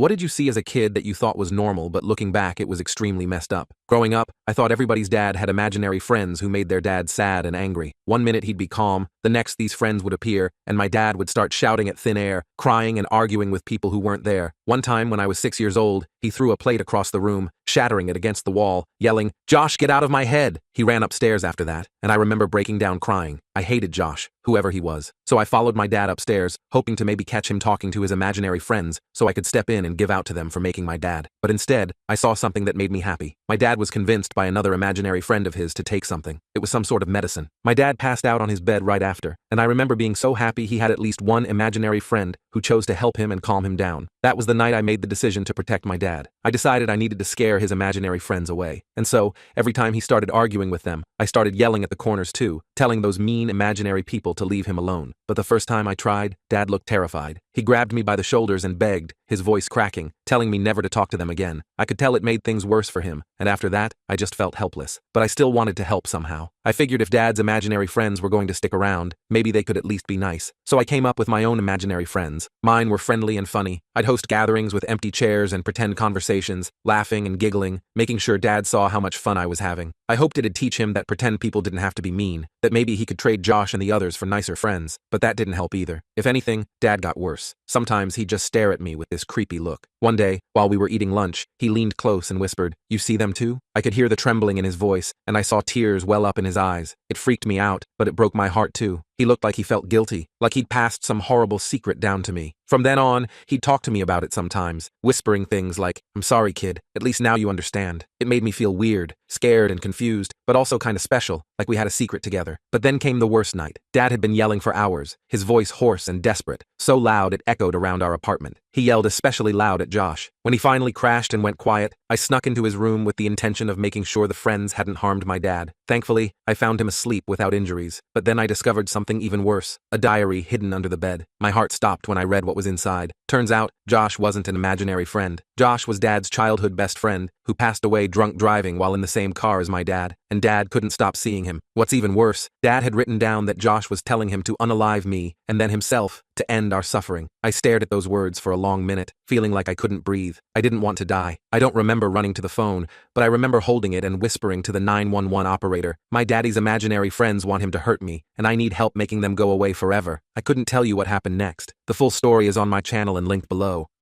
What did you see as a kid that you thought was normal, but looking back it was extremely messed up? Growing up, I thought everybody's dad had imaginary friends who made their dad sad and angry. One minute he'd be calm, the next these friends would appear, and my dad would start shouting at thin air, crying and arguing with people who weren't there. One time when I was 6 years old, he threw a plate across the room, shattering it against the wall, yelling, "Josh, get out of my head!" He ran upstairs after that, and I remember breaking down crying. I hated Josh, whoever he was. So I followed my dad upstairs, hoping to maybe catch him talking to his imaginary friends so I could step in and give out to them for making my dad. But instead, I saw something that made me happy. My dad was convinced by another imaginary friend of his to take something. It was some sort of medicine. My dad passed out on his bed right after, and I remember being so happy he had at least one imaginary friend who chose to help him and calm him down. That was the night I made the decision to protect my dad. I decided I needed to scare his imaginary friends away. And so, every time he started arguing with them, I started yelling at the corners too, telling those mean imaginary people to leave him alone. But the first time I tried, Dad looked terrified. He grabbed me by the shoulders and begged, his voice cracking, telling me never to talk to them again. I could tell it made things worse for him, and after that, I just felt helpless. But I still wanted to help somehow. I figured if Dad's imaginary friends were going to stick around, maybe they could at least be nice. So I came up with my own imaginary friends. Mine were friendly and funny. I'd host gatherings with empty chairs and pretend conversations, laughing and giggling, making sure Dad saw how much fun I was having. I hoped it'd teach him that pretend people didn't have to be mean, that maybe he could trade Josh and the others for nicer friends. But that didn't help either. If anything, Dad got worse. Sometimes he'd just stare at me with this creepy look. One day, while we were eating lunch, he leaned close and whispered, "You see them too?" I could hear the trembling in his voice, and I saw tears well up in his eyes. It freaked me out, but it broke my heart too. He looked like he felt guilty, like he'd passed some horrible secret down to me. From then on, he'd talk to me about it sometimes, whispering things like, "I'm sorry, kid, at least now you understand." It made me feel weird, scared and confused, but also kind of special, like we had a secret together. But then came the worst night. Dad had been yelling for hours, his voice hoarse and desperate, so loud it echoed around our apartment. He yelled especially loud at Josh. When he finally crashed and went quiet, I snuck into his room with the intention of making sure the friends hadn't harmed my dad. Thankfully, I found him asleep without injuries, but then I discovered something even worse, a diary hidden under the bed. My heart stopped when I read what was inside. Turns out, Josh wasn't an imaginary friend. Josh was Dad's childhood best friend, who passed away drunk driving while in the same car as my dad, and Dad couldn't stop seeing him. What's even worse, Dad had written down that Josh was telling him to unalive me, and then himself, to end our suffering. I stared at those words for a long minute, feeling like I couldn't breathe. I didn't want to die. I don't remember running to the phone, but I remember holding it and whispering to the 911 operator, "My daddy's imaginary friends want him to hurt me, and I need help making them go away forever." I couldn't tell you what happened next. The full story is on my channel and linked below.